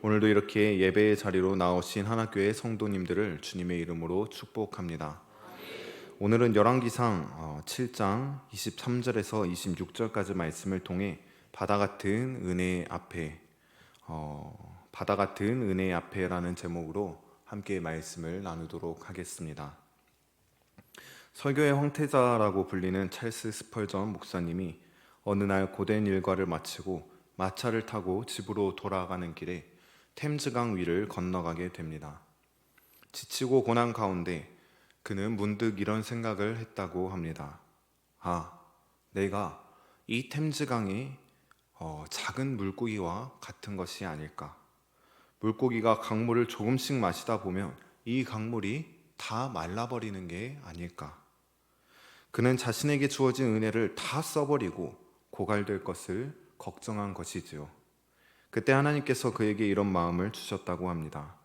오늘도 이렇게 예배의 자리로 나오신 하나교회 성도님들을 주님의 이름으로 축복합니다. 오늘은 열왕기상 7장 23절에서 26절까지 말씀을 통해 바다 같은 은혜 앞에 바다 같은 은혜 앞에라는 제목으로 함께 말씀을 나누도록 하겠습니다. 설교의 황태자라고 불리는 찰스 스펄전 목사님이 어느 날 고된 일과를 마치고 마차를 타고 집으로 돌아가는 길에 템즈강 위를 건너가게 됩니다. 지치고 고난 가운데 그는 문득 이런 생각을 했다고 합니다. 내가 이 템즈강의 작은 물고기와 같은 것이 아닐까. 물고기가 강물을 조금씩 마시다 보면 이 강물이 다 말라버리는 게 아닐까. 그는 자신에게 주어진 은혜를 다 써버리고 고갈될 것을 걱정한 것이지요. 그때 하나님께서 그에게 이런 마음을 주셨다고 합니다.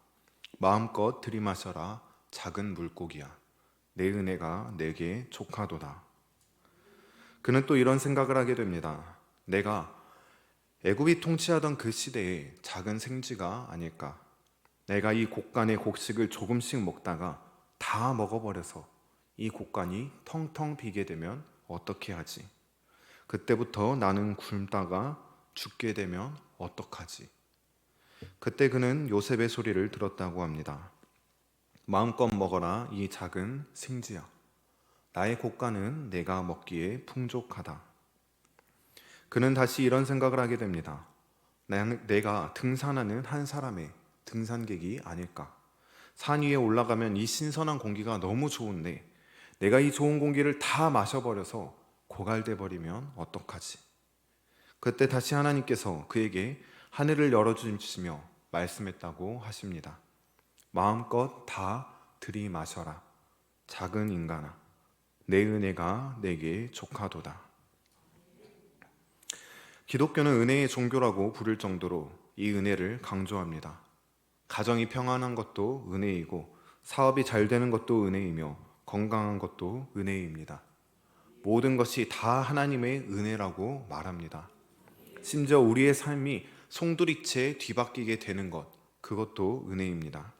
마음껏 들이마셔라 작은 물고기야. 내 은혜가 내게 족하도다. 그는 또 이런 생각을 하게 됩니다. 내가 애굽이 통치하던 그 시대의 작은 생쥐가 아닐까. 내가 이 곡간의 곡식을 조금씩 먹다가 다 먹어버려서 이 곡간이 텅텅 비게 되면 어떻게 하지? 그때부터 나는 굶다가 죽게 되면 어떡하지? 그때 그는 요셉의 소리를 들었다고 합니다. 마음껏 먹어라 이 작은 생쥐야. 나의 곡간은 내가 먹기에 풍족하다. 그는 다시 이런 생각을 하게 됩니다. 내가 등산하는 한 사람의 등산객이 아닐까. 산 위에 올라가면 이 신선한 공기가 너무 좋은데 내가 이 좋은 공기를 다 마셔버려서 고갈돼 버리면 어떡하지? 그때 다시 하나님께서 그에게 하늘을 열어주시며 말씀했다고 하십니다. 마음껏 다 들이마셔라. 작은 인간아, 내 은혜가 내게 족하도다. 기독교는 은혜의 종교라고 부를 정도로 이 은혜를 강조합니다. 가정이 평안한 것도 은혜이고 사업이 잘 되는 것도 은혜이며 건강한 것도 은혜입니다. 모든 것이 다 하나님의 은혜라고 말합니다. 심지어 우리의 삶이 송두리째 뒤바뀌게 되는 것, 그것도 은혜입니다.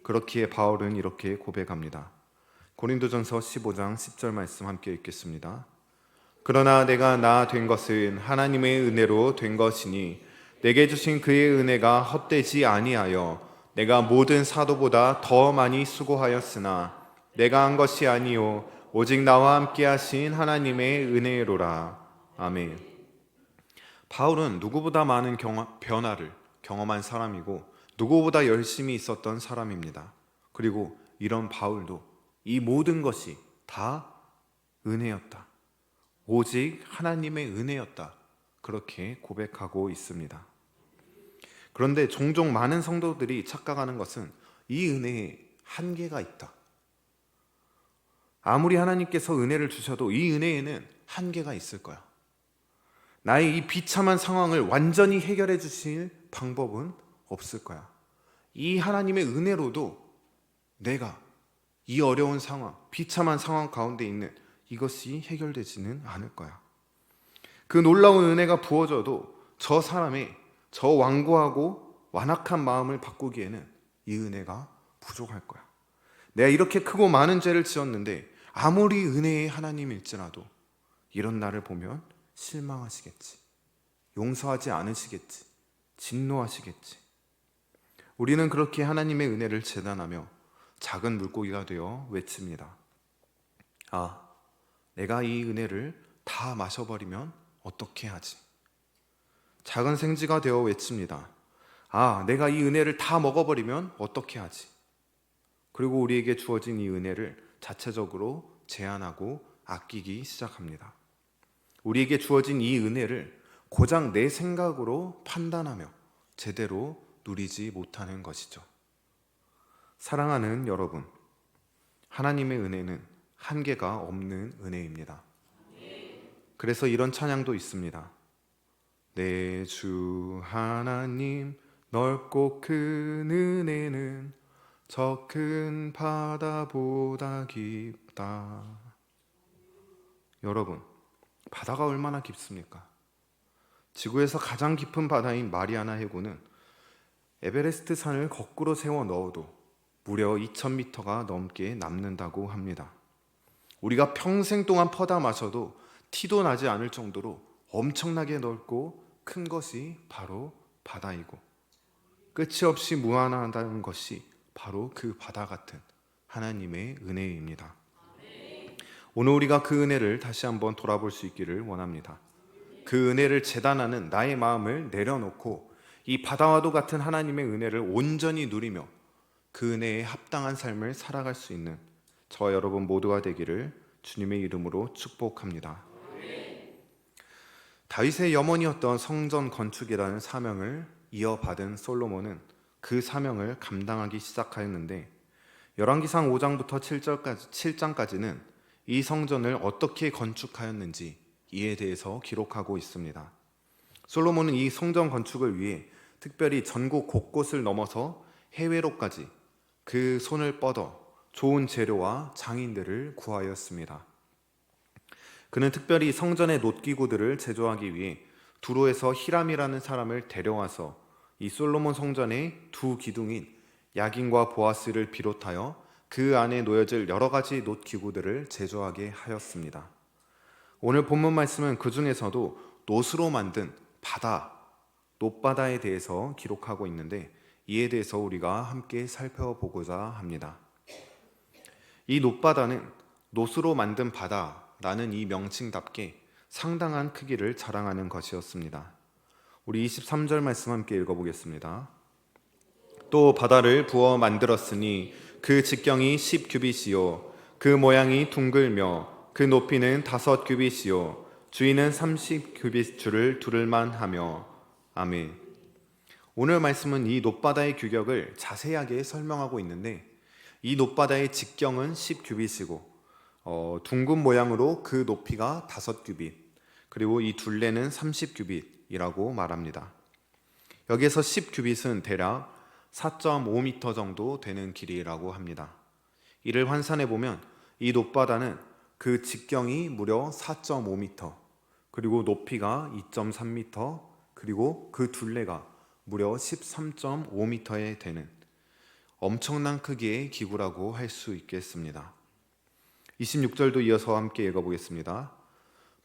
그렇기에 바울은 이렇게 고백합니다. 고린도전서 15장 10절 말씀 함께 읽겠습니다. 그러나 내가 나 된 것은 하나님의 은혜로 된 것이니 내게 주신 그의 은혜가 헛되지 아니하여 내가 모든 사도보다 더 많이 수고하였으나 내가 한 것이 아니요 오직 나와 함께 하신 하나님의 은혜로라. 아멘. 바울은 누구보다 많은 변화를 경험한 사람이고 누구보다 열심히 있었던 사람입니다. 그리고 이런 바울도 이 모든 것이 다 은혜였다. 오직 하나님의 은혜였다. 그렇게 고백하고 있습니다. 그런데 종종 많은 성도들이 착각하는 것은 이 은혜에 한계가 있다. 아무리 하나님께서 은혜를 주셔도 이 은혜에는 한계가 있을 거야. 나의 이 비참한 상황을 완전히 해결해 주실 방법은 없을 거야. 이 하나님의 은혜로도 내가 이 어려운 상황, 비참한 상황 가운데 있는 이것이 해결되지는 않을 거야. 그 놀라운 은혜가 부어져도 저 사람의 저 완고하고 완악한 마음을 바꾸기에는 이 은혜가 부족할 거야. 내가 이렇게 크고 많은 죄를 지었는데 아무리 은혜의 하나님일지라도 이런 나를 보면 실망하시겠지. 용서하지 않으시겠지. 진노하시겠지. 우리는 그렇게 하나님의 은혜를 재단하며 작은 물고기가 되어 외칩니다. 내가 이 은혜를 다 마셔버리면 어떻게 하지? 작은 생쥐가 되어 외칩니다. 내가 이 은혜를 다 먹어버리면 어떻게 하지? 그리고 우리에게 주어진 이 은혜를 자체적으로 제한하고 아끼기 시작합니다. 우리에게 주어진 이 은혜를 고작 내 생각으로 판단하며 제대로 누리지 못하는 것이죠. 사랑하는 여러분, 하나님의 은혜는 한계가 없는 은혜입니다. 그래서 이런 찬양도 있습니다. 내 주 하나님 넓고 큰 은혜는 저 큰 바다보다 깊다. 여러분, 바다가 얼마나 깊습니까? 지구에서 가장 깊은 바다인 마리아나 해구는 에베레스트 산을 거꾸로 세워 넣어도 무려 2000m가 넘게 남는다고 합니다. 우리가 평생 동안 퍼다 마셔도 티도 나지 않을 정도로 엄청나게 넓고 큰 것이 바로 바다이고, 끝이 없이 무한하다는 것이 바로 그 바다 같은 하나님의 은혜입니다. 오늘 우리가 그 은혜를 다시 한번 돌아볼 수 있기를 원합니다. 그 은혜를 재단하는 나의 마음을 내려놓고 이 바다와도 같은 하나님의 은혜를 온전히 누리며 그 은혜에 합당한 삶을 살아갈 수 있는 저와 여러분 모두가 되기를 주님의 이름으로 축복합니다. 다윗의 염원이었던 성전 건축이라는 사명을 이어받은 솔로몬은 그 사명을 감당하기 시작하였는데, 열왕기상 5장부터 7장까지는 이 성전을 어떻게 건축하였는지 이에 대해서 기록하고 있습니다. 솔로몬은 이 성전 건축을 위해 특별히 전국 곳곳을 넘어서 해외로까지 그 손을 뻗어 좋은 재료와 장인들을 구하였습니다. 그는 특별히 성전의 놋기구들을 제조하기 위해 두로에서 히람이라는 사람을 데려와서 이 솔로몬 성전의 두 기둥인 야긴과 보아스를 비롯하여 그 안에 놓여질 여러 가지 놋기구들을 제조하게 하였습니다. 오늘 본문 말씀은 그 중에서도 놋으로 만든 바다, 놋바다에 대해서 기록하고 있는데, 이에 대해서 우리가 함께 살펴보고자 합니다. 이 놋바다는 놋으로 만든 바다라는 이 명칭답게 상당한 크기를 자랑하는 것이었습니다. 우리 23절 말씀 함께 읽어보겠습니다. 또 바다를 부어 만들었으니 그 직경이 10규빗이요 그 모양이 둥글며 그 높이는 5규빗이요 주위는 30규빗 줄을 두를만 하며. 아멘. 오늘 말씀은 이 놋바다의 규격을 자세하게 설명하고 있는데, 이 놋바다의 직경은 10규빗이고 둥근 모양으로 그 높이가 5규빗, 그리고 이 둘레는 30규빗이라고 말합니다. 여기에서 10규빗은 대략 4.5m 정도 되는 길이라고 합니다. 이를 환산해 보면 이 놋바다는 그 직경이 무려 4.5m, 그리고 높이가 2.3m, 그리고 그 둘레가 무려 13.5m에 되는 엄청난 크기의 기구라고 할 수 있겠습니다. 26절도 이어서 함께 읽어보겠습니다.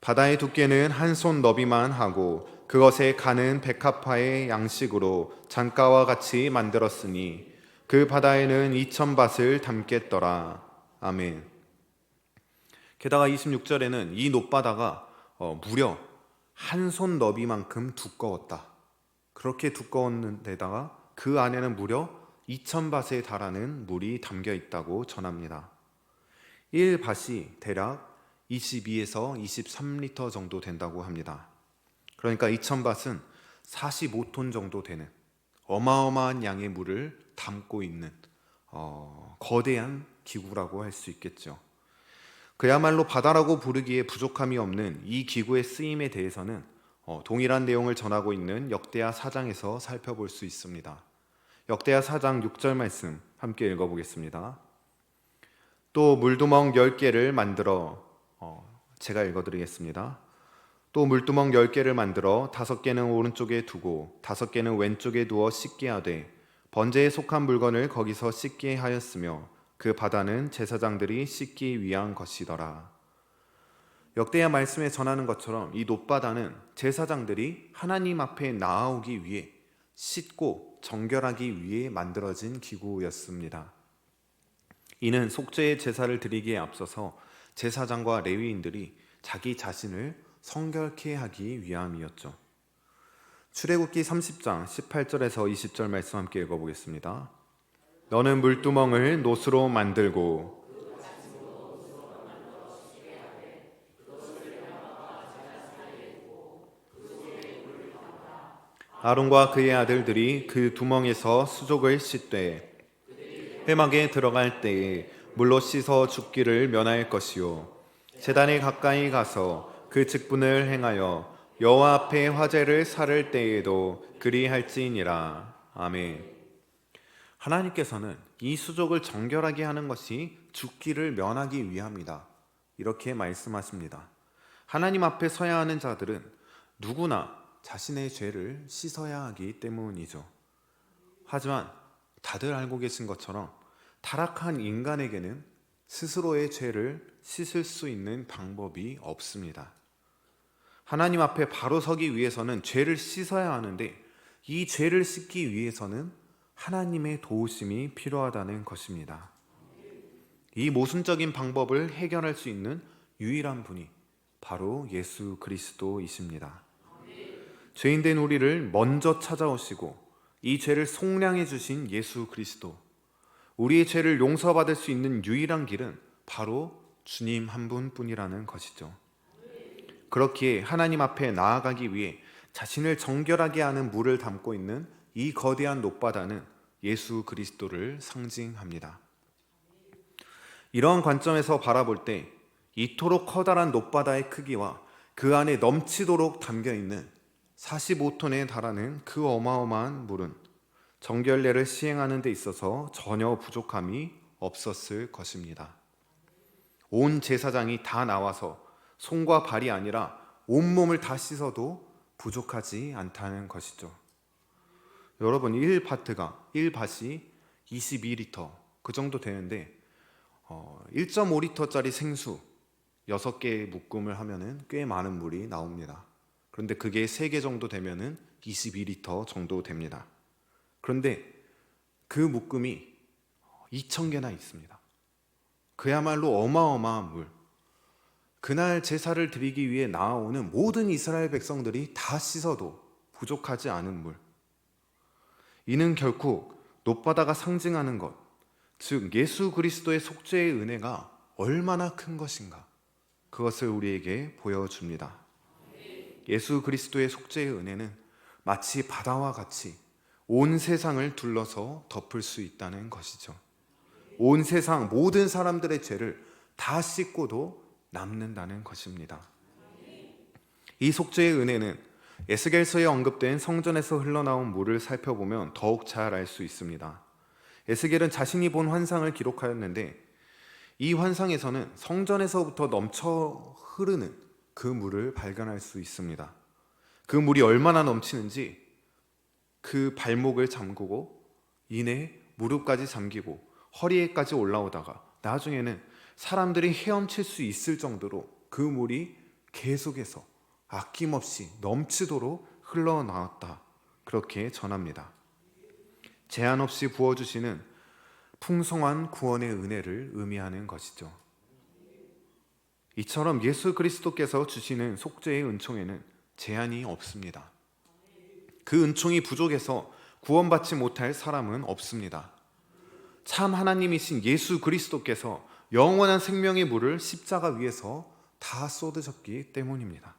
바다의 두께는 한 손 너비만 하고 그것의 가는 백합화의 양식으로 잔가와 같이 만들었으니 그 바다에는 2000밭을 담겠더라. 아멘. 게다가 26절에는 이 놋바다가 무려 한 손 너비만큼 두꺼웠다. 그렇게 두꺼웠는데다가 그 안에는 무려 2000밭에 달하는 물이 담겨 있다고 전합니다. 1밭이 대략 22에서 23리터 정도 된다고 합니다. 그러니까 2000밭은 45톤 정도 되는 어마어마한 양의 물을 담고 있는 거대한 기구라고 할 수 있겠죠. 그야말로 바다라고 부르기에 부족함이 없는 이 기구의 쓰임에 대해서는 동일한 내용을 전하고 있는 역대하 4장에서 살펴볼 수 있습니다. 역대하 4장 6절 말씀 함께 읽어보겠습니다. 또 물두멍 10개를 만들어, 제가 읽어드리겠습니다. 또 물두멍 10개를 만들어 5개는 오른쪽에 두고 5개는 왼쪽에 두어 씻게 하되 번제에 속한 물건을 거기서 씻게 하였으며 그 바다는 제사장들이 씻기 위한 것이더라. 역대하 말씀에 전하는 것처럼 이 놋바다는 제사장들이 하나님 앞에 나아오기 위해 씻고 정결하기 위해 만들어진 기구였습니다. 이는 속죄의 제사를 드리기에 앞서서 제사장과 레위인들이 자기 자신을 성결케 하기 위함이었죠. 출애굽기 30장 18절에서 20절 말씀 함께 읽어보겠습니다. 너는 물두멍을 놋으로 만들고 아론과 그의 아들들이 그 두멍에서 수족을 씻되 회막에 들어갈 때에 물로 씻어 죽기를 면할 것이요 제단에 가까이 가서 그 직분을 행하여 여호와 앞에 화제를 살을 때에도 그리할지니라. 아멘. 하나님께서는 이 수족을 정결하게 하는 것이 죽기를 면하기 위함이다, 이렇게 말씀하십니다. 하나님 앞에 서야 하는 자들은 누구나 자신의 죄를 씻어야 하기 때문이죠. 하지만 다들 알고 계신 것처럼 타락한 인간에게는 스스로의 죄를 씻을 수 있는 방법이 없습니다. 하나님 앞에 바로 서기 위해서는 죄를 씻어야 하는데 이 죄를 씻기 위해서는 하나님의 도우심이 필요하다는 것입니다. 이 모순적인 방법을 해결할 수 있는 유일한 분이 바로 예수 그리스도이십니다. 죄인된 우리를 먼저 찾아오시고 이 죄를 속량해 주신 예수 그리스도, 우리의 죄를 용서받을 수 있는 유일한 길은 바로 주님 한 분뿐이라는 것이죠. 그렇기에 하나님 앞에 나아가기 위해 자신을 정결하게 하는 물을 담고 있는 이 거대한 놋바다는 예수 그리스도를 상징합니다. 이러한 관점에서 바라볼 때 이토록 커다란 놋바다의 크기와 그 안에 넘치도록 담겨있는 45톤에 달하는 그 어마어마한 물은 정결례를 시행하는 데 있어서 전혀 부족함이 없었을 것입니다. 온 제사장이 다 나와서 손과 발이 아니라 온몸을 다 씻어도 부족하지 않다는 것이죠. 여러분, 1밭이 22리터 그 정도 되는데 1.5리터짜리 생수 6개의 묶음을 하면은 꽤 많은 물이 나옵니다. 그런데 그게 3개 정도 되면은 22리터 정도 됩니다. 그런데 그 묶음이 2,000개나 있습니다. 그야말로 어마어마한 물. 그날 제사를 드리기 위해 나아오는 모든 이스라엘 백성들이 다 씻어도 부족하지 않은 물. 이는 결코 놋바다가 상징하는 것, 즉 예수 그리스도의 속죄의 은혜가 얼마나 큰 것인가, 그것을 우리에게 보여줍니다. 예수 그리스도의 속죄의 은혜는 마치 바다와 같이 온 세상을 둘러서 덮을 수 있다는 것이죠. 온 세상 모든 사람들의 죄를 다 씻고도 남는다는 것입니다. 이 속죄의 은혜는 에스겔서에 언급된 성전에서 흘러나온 물을 살펴보면 더욱 잘 알 수 있습니다. 에스겔은 자신이 본 환상을 기록하였는데 이 환상에서는 성전에서부터 넘쳐 흐르는 그 물을 발견할 수 있습니다. 그 물이 얼마나 넘치는지 그 발목을 잠그고 이내 무릎까지 잠기고 허리에까지 올라오다가 나중에는 사람들이 헤엄칠 수 있을 정도로 그 물이 계속해서 아낌없이 넘치도록 흘러나왔다, 그렇게 전합니다. 제한 없이 부어주시는 풍성한 구원의 은혜를 의미하는 것이죠. 이처럼 예수 그리스도께서 주시는 속죄의 은총에는 제한이 없습니다. 그 은총이 부족해서 구원받지 못할 사람은 없습니다. 참 하나님이신 예수 그리스도께서 영원한 생명의 물을 십자가 위에서 다 쏟으셨기 때문입니다.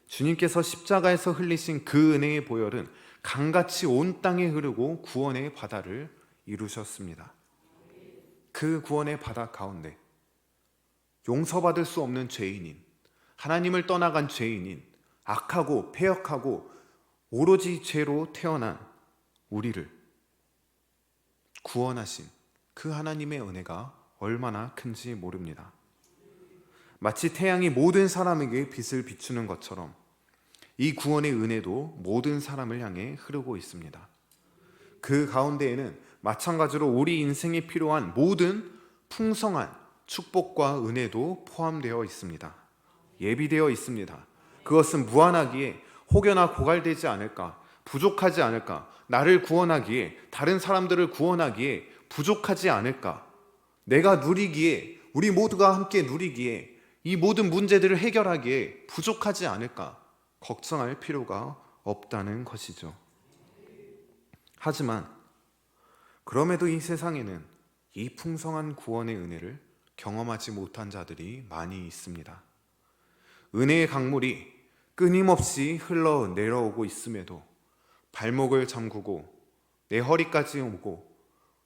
주님께서 십자가에서 흘리신 그 은혜의 보혈은 강같이 온 땅에 흐르고 구원의 바다를 이루셨습니다. 그 구원의 바다 가운데 용서받을 수 없는 죄인인, 하나님을 떠나간 죄인인, 악하고 패역하고 오로지 죄로 태어난 우리를 구원하신 그 하나님의 은혜가 얼마나 큰지 모릅니다. 마치 태양이 모든 사람에게 빛을 비추는 것처럼 이 구원의 은혜도 모든 사람을 향해 흐르고 있습니다. 그 가운데에는 마찬가지로 우리 인생에 필요한 모든 풍성한 축복과 은혜도 포함되어 있습니다. 예비되어 있습니다. 그것은 무한하기에 혹여나 고갈되지 않을까, 부족하지 않을까, 나를 구원하기에, 다른 사람들을 구원하기에 부족하지 않을까, 내가 누리기에, 우리 모두가 함께 누리기에, 이 모든 문제들을 해결하기에 부족하지 않을까 걱정할 필요가 없다는 것이죠. 하지만 그럼에도 이 세상에는 이 풍성한 구원의 은혜를 경험하지 못한 자들이 많이 있습니다. 은혜의 강물이 끊임없이 흘러 내려오고 있음에도 발목을 잠그고 내 허리까지 오고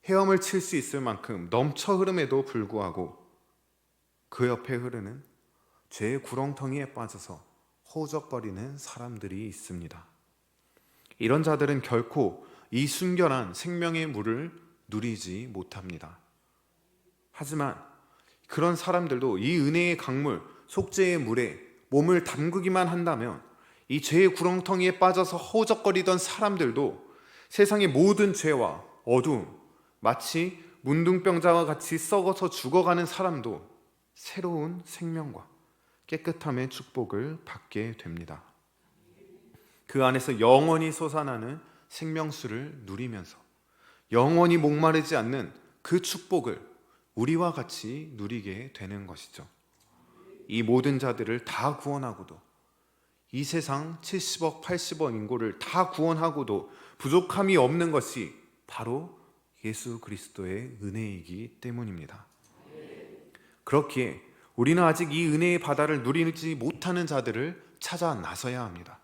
헤엄을 칠 수 있을 만큼 넘쳐 흐름에도 불구하고 그 옆에 흐르는 죄의 구렁텅이에 빠져서 허우적거리는 사람들이 있습니다. 이런 자들은 결코 이 순결한 생명의 물을 누리지 못합니다. 하지만 그런 사람들도 이 은혜의 강물, 속죄의 물에 몸을 담그기만 한다면 이 죄의 구렁텅이에 빠져서 허우적거리던 사람들도 세상의 모든 죄와 어두움, 마치 문둥병자와 같이 썩어서 죽어가는 사람도 새로운 생명과 깨끗함의 축복을 받게 됩니다. 그 안에서 영원히 솟아나는 생명수를 누리면서 영원히 목마르지 않는 그 축복을 우리와 같이 누리게 되는 것이죠. 이 모든 자들을 다 구원하고도, 이 세상 70억, 80억 인구를 다 구원하고도 부족함이 없는 것이 바로 예수 그리스도의 은혜이기 때문입니다. 그렇기에 우리는 아직 이 은혜의 바다를 누리지 못하는 자들을 찾아 나서야 합니다.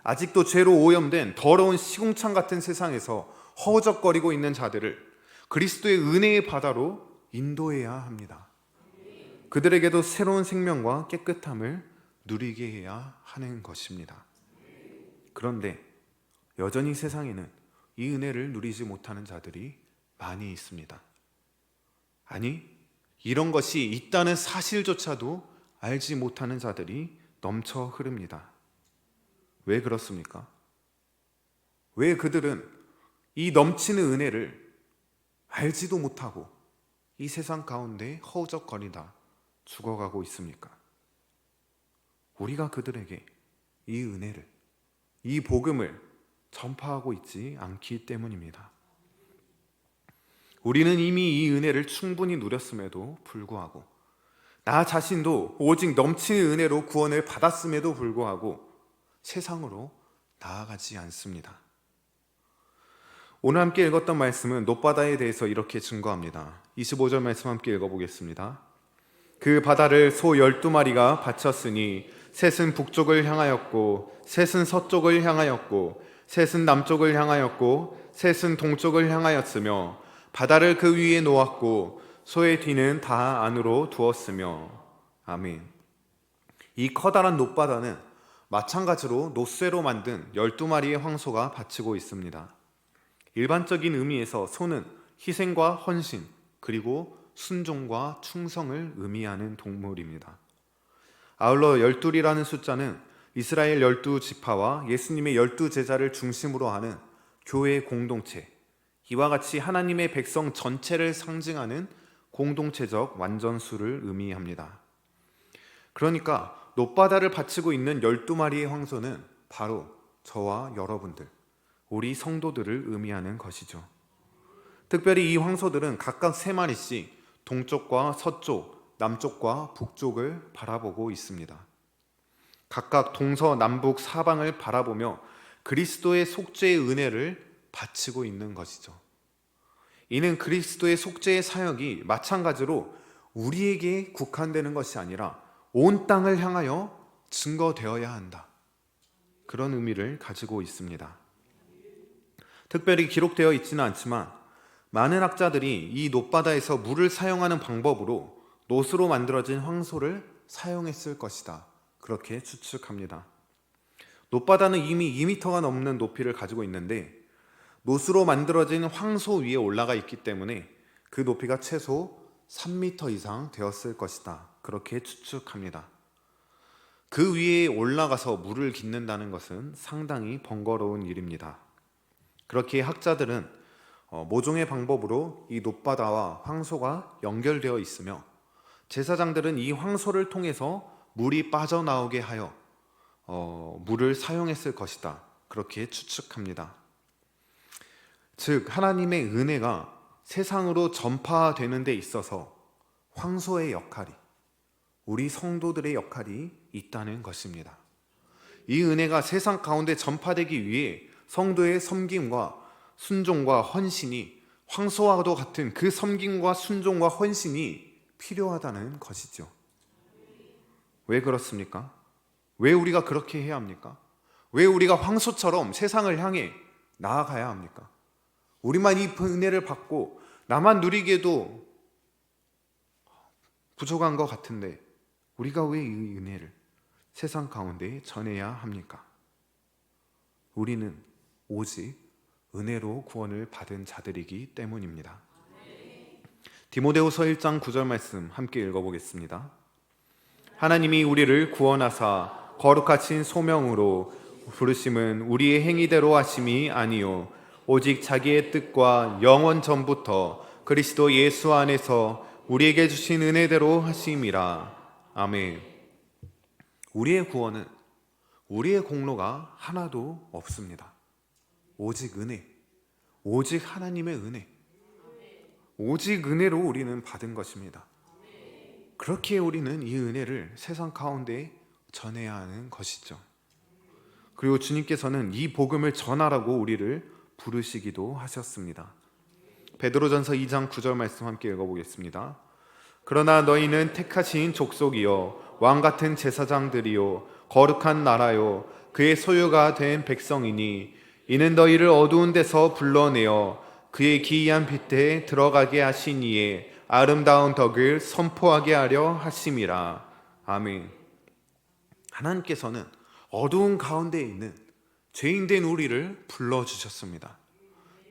아직도 죄로 오염된 더러운 시궁창 같은 세상에서 허우적거리고 있는 자들을 그리스도의 은혜의 바다로 인도해야 합니다. 그들에게도 새로운 생명과 깨끗함을 누리게 해야 하는 것입니다. 그런데 여전히 세상에는 이 은혜를 누리지 못하는 자들이 많이 있습니다. 아니, 이런 것이 있다는 사실조차도 알지 못하는 자들이 넘쳐 흐릅니다. 왜 그렇습니까? 왜 그들은 이 넘치는 은혜를 알지도 못하고 이 세상 가운데 허우적거리다 죽어가고 있습니까? 우리가 그들에게 이 은혜를, 이 복음을 전파하고 있지 않기 때문입니다. 우리는 이미 이 은혜를 충분히 누렸음에도 불구하고, 나 자신도 오직 넘치는 은혜로 구원을 받았음에도 불구하고 세상으로 나아가지 않습니다. 오늘 함께 읽었던 말씀은 놋바다에 대해서 이렇게 증거합니다. 25절 말씀 함께 읽어보겠습니다. 그 바다를 소 12마리가 바쳤으니 셋은 북쪽을 향하였고 셋은 서쪽을 향하였고 셋은 남쪽을 향하였고 셋은 동쪽을 향하였으며 바다를 그 위에 놓았고 소의 뒤는 다 안으로 두었으며. 아멘. 이 커다란 놋바다는 마찬가지로 놋쇠로 만든 12마리의 황소가 바치고 있습니다. 일반적인 의미에서 소는 희생과 헌신, 그리고 순종과 충성을 의미하는 동물입니다. 아울러 12이라는 숫자는 이스라엘 12지파와 예수님의 12제자를 중심으로 하는 교회의 공동체, 이와 같이 하나님의 백성 전체를 상징하는 공동체적 완전수를 의미합니다. 그러니까 놋바다를 바치고 있는 12마리의 황소는 바로 저와 여러분들, 우리 성도들을 의미하는 것이죠. 특별히 이 황소들은 각각 3마리씩 동쪽과 서쪽, 남쪽과 북쪽을 바라보고 있습니다. 각각 동서남북 사방을 바라보며 그리스도의 속죄의 은혜를 바치고 있는 것이죠. 이는 그리스도의 속죄의 사역이 마찬가지로 우리에게 국한되는 것이 아니라 온 땅을 향하여 증거되어야 한다, 그런 의미를 가지고 있습니다. 특별히 기록되어 있지는 않지만 많은 학자들이 이 놋바다에서 물을 사용하는 방법으로 놋으로 만들어진 황소를 사용했을 것이다, 그렇게 추측합니다. 놋바다는 이미 2m가 넘는 높이를 가지고 있는데 놋으로 만들어진 황소 위에 올라가 있기 때문에 그 높이가 최소 3m 이상 되었을 것이다, 그렇게 추측합니다. 그 위에 올라가서 물을 깃는다는 것은 상당히 번거로운 일입니다. 그렇게 학자들은 모종의 방법으로 이 놋바다와 황소가 연결되어 있으며 제사장들은 이 황소를 통해서 물이 빠져나오게 하여 물을 사용했을 것이다, 그렇게 추측합니다. 즉 하나님의 은혜가 세상으로 전파되는 데 있어서 황소의 역할이, 우리 성도들의 역할이 있다는 것입니다. 이 은혜가 세상 가운데 전파되기 위해 성도의 섬김과 순종과 헌신이, 황소와도 같은 그 섬김과 순종과 헌신이 필요하다는 것이죠. 왜 그렇습니까? 왜 우리가 그렇게 해야 합니까? 왜 우리가 황소처럼 세상을 향해 나아가야 합니까? 우리만 이 은혜를 받고 나만 누리기에도 부족한 것 같은데 우리가 왜 이 은혜를 세상 가운데 전해야 합니까? 우리는 오직 은혜로 구원을 받은 자들이기 때문입니다. 디모데후서 1장 9절 말씀 함께 읽어보겠습니다. 하나님이 우리를 구원하사 거룩하신 소명으로 부르심은 우리의 행위대로 하심이 아니요 오직 자기의 뜻과 영원 전부터 그리스도 예수 안에서 우리에게 주신 은혜대로 하심이라. 아멘. 우리의 구원은 우리의 공로가 하나도 없습니다. 오직 은혜, 오직 하나님의 은혜, 오직 은혜로 우리는 받은 것입니다. 그렇기에 우리는 이 은혜를 세상 가운데 전해야 하는 것이죠. 그리고 주님께서는 이 복음을 전하라고 우리를 부르시기도 하셨습니다. 베드로전서 2장 9절 말씀 함께 읽어보겠습니다. 그러나 너희는 택하신 족속이요 왕같은 제사장들이요 거룩한 나라요 그의 소유가 된 백성이니 이는 너희를 어두운 데서 불러내어 그의 기이한 빛에 들어가게 하신 이에 아름다운 덕을 선포하게 하려 하심이라. 아멘. 하나님께서는 어두운 가운데 있는 죄인된 우리를 불러주셨습니다.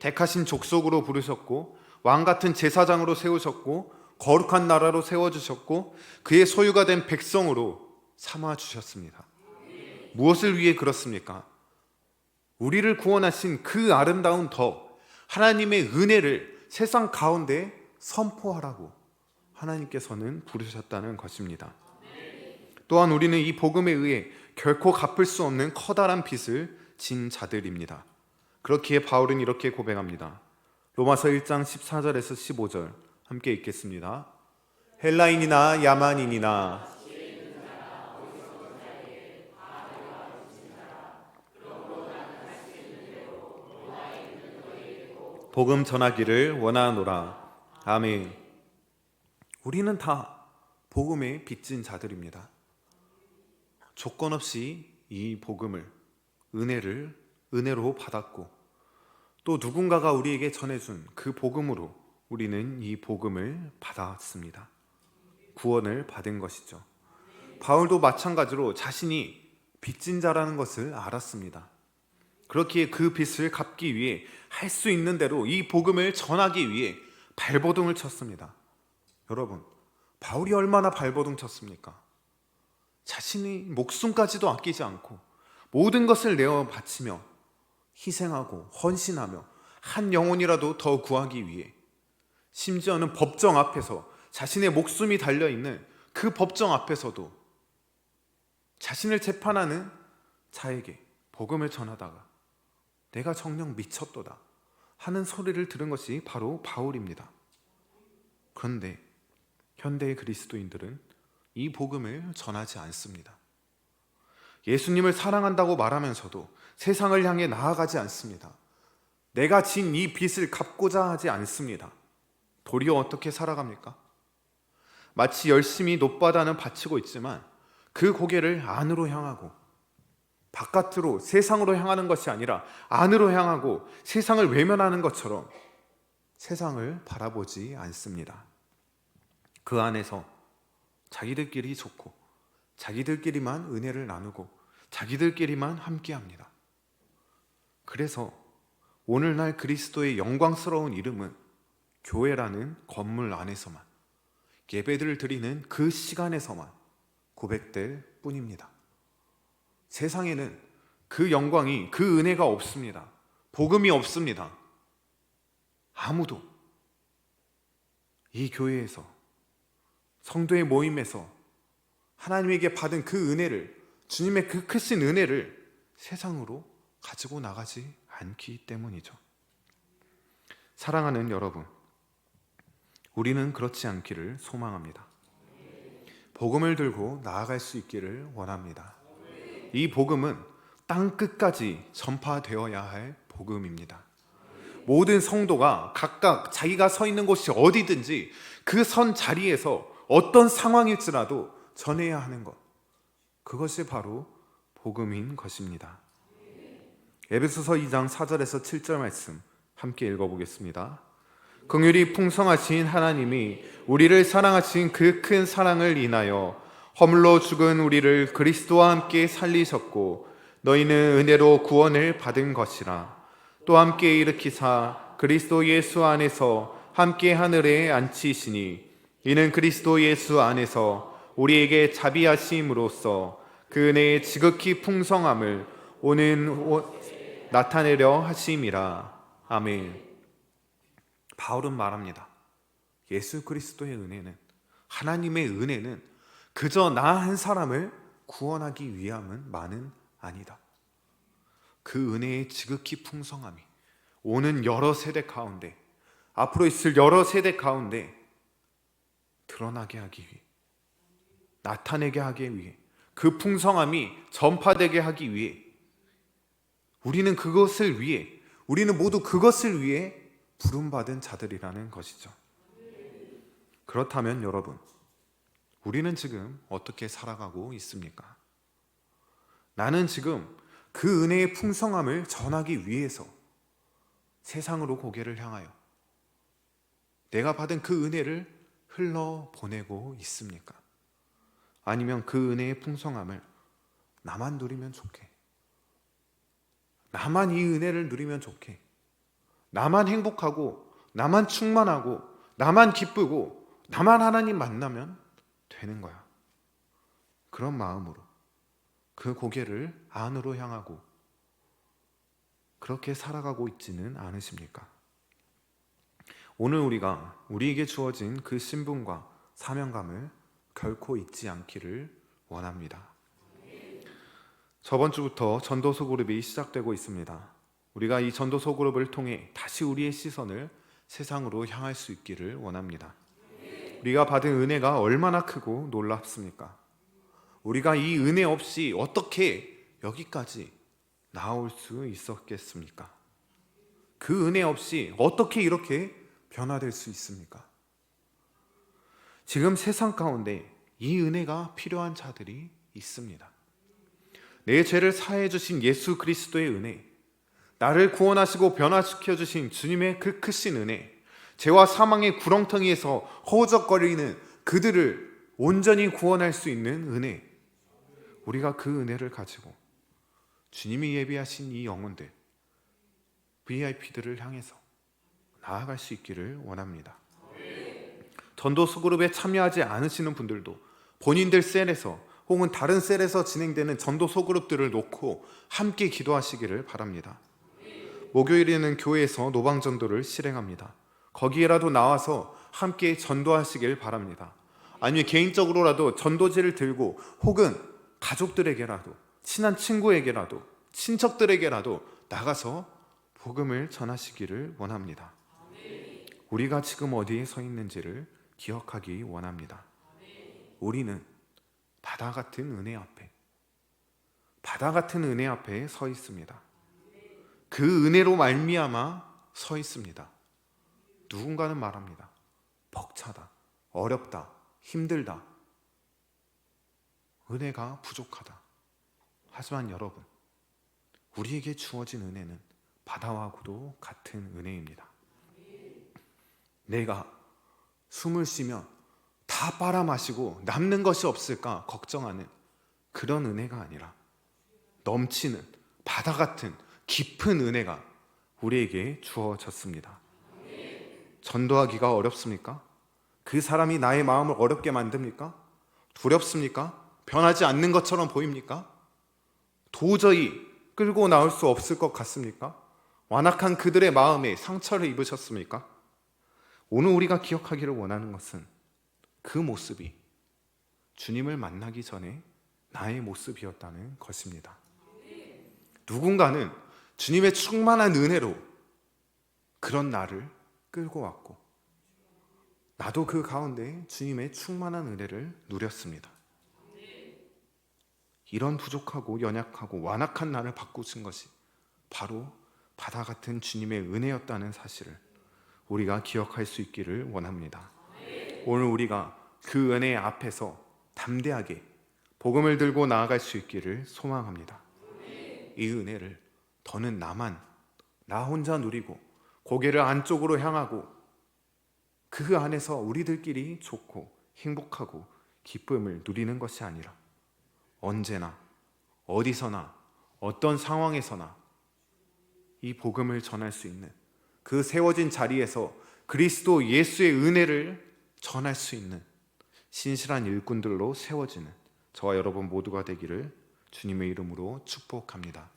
택하신 족속으로 부르셨고 왕같은 제사장으로 세우셨고 거룩한 나라로 세워주셨고 그의 소유가 된 백성으로 삼아주셨습니다. 무엇을 위해 그렇습니까? 우리를 구원하신 그 아름다운 덕, 하나님의 은혜를 세상 가운데 선포하라고 하나님께서는 부르셨다는 것입니다. 또한 우리는 이 복음에 의해 결코 갚을 수 없는 커다란 빚을 진 자들입니다. 그렇기에 바울은 이렇게 고백합니다. 로마서 1장 14절에서 15절 함께 읽겠습니다. 헬라인이나 야만인이나 복음 전하기를 원하노라. 아멘. 우리는 다 복음에 빚진 자들입니다. 조건 없이 이 복음을, 은혜로 받았고 또 누군가가 우리에게 전해준 그 복음으로 우리는 이 복음을 받았습니다. 구원을 받은 것이죠. 바울도 마찬가지로 자신이 빚진 자라는 것을 알았습니다. 그렇기에 그 빚을 갚기 위해 할 수 있는 대로 이 복음을 전하기 위해 발버둥을 쳤습니다. 여러분, 바울이 얼마나 발버둥 쳤습니까? 자신이 목숨까지도 아끼지 않고 모든 것을 내어 바치며 희생하고 헌신하며 한 영혼이라도 더 구하기 위해, 심지어는 법정 앞에서 자신의 목숨이 달려있는 그 법정 앞에서도 자신을 재판하는 자에게 복음을 전하다가 내가 정녕 미쳤도다 하는 소리를 들은 것이 바로 바울입니다. 그런데 현대의 그리스도인들은 이 복음을 전하지 않습니다. 예수님을 사랑한다고 말하면서도 세상을 향해 나아가지 않습니다. 내가 진 이 빚을 갚고자 하지 않습니다. 도리어 어떻게 살아갑니까? 마치 열심히 노바다는 바치고 있지만 그 고개를 안으로 향하고 바깥으로 세상으로 향하는 것이 아니라 안으로 향하고 세상을 외면하는 것처럼 세상을 바라보지 않습니다. 그 안에서 자기들끼리 좋고 자기들끼리만 은혜를 나누고 자기들끼리만 함께합니다. 그래서 오늘날 그리스도의 영광스러운 이름은 교회라는 건물 안에서만, 예배들을 드리는 그 시간에서만 고백될 뿐입니다. 세상에는 그 영광이, 그 은혜가 없습니다. 복음이 없습니다. 아무도 이 교회에서, 성도의 모임에서 하나님에게 받은 그 은혜를, 주님의 그 크신 은혜를 세상으로 가지고 나가지 않기 때문이죠. 사랑하는 여러분, 우리는 그렇지 않기를 소망합니다. 복음을 들고 나아갈 수 있기를 원합니다. 이 복음은 땅 끝까지 전파되어야 할 복음입니다. 모든 성도가 각각 자기가 서 있는 곳이 어디든지 그 선 자리에서 어떤 상황일지라도 전해야 하는 것, 그것이 바로 복음인 것입니다. 에베소서 2장 4절에서 7절 말씀 함께 읽어보겠습니다. 긍휼이 풍성하신 하나님이 우리를 사랑하신 그 큰 사랑을 인하여 허물로 죽은 우리를 그리스도와 함께 살리셨고 너희는 은혜로 구원을 받은 것이라. 또 함께 일으키사 그리스도 예수 안에서 함께 하늘에 앉히시니 이는 그리스도 예수 안에서 우리에게 자비하심으로써 그 은혜의 지극히 풍성함을 오는 나타내려 하심이라. 아멘. 바울은 말합니다. 예수 그리스도의 은혜는, 하나님의 은혜는 그저 나 한 사람을 구원하기 위함은 아니다. 그 은혜의 지극히 풍성함이 오는 여러 세대 가운데, 앞으로 있을 여러 세대 가운데 드러나게 하기 위해, 나타내게 하기 위해, 그 풍성함이 전파되게 하기 위해, 우리는 모두 그것을 위해 부름받은 자들이라는 것이죠. 그렇다면 여러분, 우리는 지금 어떻게 살아가고 있습니까? 나는 지금 그 은혜의 풍성함을 전하기 위해서 세상으로 고개를 향하여 내가 받은 그 은혜를 흘러보내고 있습니까? 아니면 그 은혜의 풍성함을 나만 누리면 좋게, 나만 이 은혜를 누리면 좋게, 나만 행복하고, 나만 충만하고, 나만 기쁘고, 나만 하나님 만나면 되는 거야. 그런 마음으로 그 고개를 안으로 향하고 그렇게 살아가고 있지는 않으십니까? 오늘 우리에게 주어진 그 신분과 사명감을 결코 잊지 않기를 원합니다. 저번 주부터 전도서 그룹이 시작되고 있습니다. 우리가 이 전도서 그룹을 통해 다시 우리의 시선을 세상으로 향할 수 있기를 원합니다. 우리가 받은 은혜가 얼마나 크고 놀랍습니까? 우리가 이 은혜 없이 어떻게 여기까지 나올 수 있었겠습니까? 그 은혜 없이 어떻게 이렇게 변화될 수 있습니까? 지금 세상 가운데 이 은혜가 필요한 자들이 있습니다. 내 죄를 사해 주신 예수 그리스도의 은혜, 나를 구원하시고 변화시켜 주신 주님의 그 크신 은혜, 죄와 사망의 구렁텅이에서 허우적거리는 그들을 온전히 구원할 수 있는 은혜, 우리가 그 은혜를 가지고 주님이 예비하신 이 영혼들, VIP들을 향해서 나아갈 수 있기를 원합니다. 전도서 그룹에 참여하지 않으시는 분들도 본인들 셀에서 혹은 다른 셀에서 진행되는 전도서 그룹들을 놓고 함께 기도하시기를 바랍니다. 목요일에는 교회에서 노방전도를 실행합니다. 거기에라도 나와서 함께 전도하시길 바랍니다. 아니면 개인적으로라도 전도지를 들고 혹은 가족들에게라도, 친한 친구에게라도, 친척들에게라도 나가서 복음을 전하시기를 원합니다. 우리가 지금 어디에 서 있는지를 기억하기 원합니다. 우리는 바다 같은 은혜 앞에 서 있습니다. 그 은혜로 말미암아 서 있습니다. 누군가는 말합니다. 벅차다, 어렵다, 힘들다, 은혜가 부족하다. 하지만 여러분, 우리에게 주어진 은혜는 바다와도 같은 은혜입니다. 내가 숨을 쉬면 다 빨아마시고 남는 것이 없을까 걱정하는 그런 은혜가 아니라 넘치는 바다 같은 깊은 은혜가 우리에게 주어졌습니다. 전도하기가 어렵습니까? 그 사람이 나의 마음을 어렵게 만듭니까? 두렵습니까? 변하지 않는 것처럼 보입니까? 도저히 끌고 나올 수 없을 것 같습니까? 완악한 그들의 마음에 상처를 입으셨습니까? 오늘 우리가 기억하기를 원하는 것은 그 모습이 주님을 만나기 전에 나의 모습이었다는 것입니다. 누군가는 주님의 충만한 은혜로 그런 나를 끌고 왔고, 나도 그 가운데 주님의 충만한 은혜를 누렸습니다. 이런 부족하고 연약하고 완악한 나를 바꾸신 것이 바로 바다 같은 주님의 은혜였다는 사실을 우리가 기억할 수 있기를 원합니다. 오늘 우리가 그 은혜 앞에서 담대하게 복음을 들고 나아갈 수 있기를 소망합니다. 이 은혜를 더는 나 혼자 누리고 고개를 안쪽으로 향하고 그 안에서 우리들끼리 좋고 행복하고 기쁨을 누리는 것이 아니라 언제나 어디서나 어떤 상황에서나 이 복음을 전할 수 있는 그 세워진 자리에서 그리스도 예수의 은혜를 전할 수 있는 신실한 일꾼들로 세워지는 저와 여러분 모두가 되기를 주님의 이름으로 축복합니다.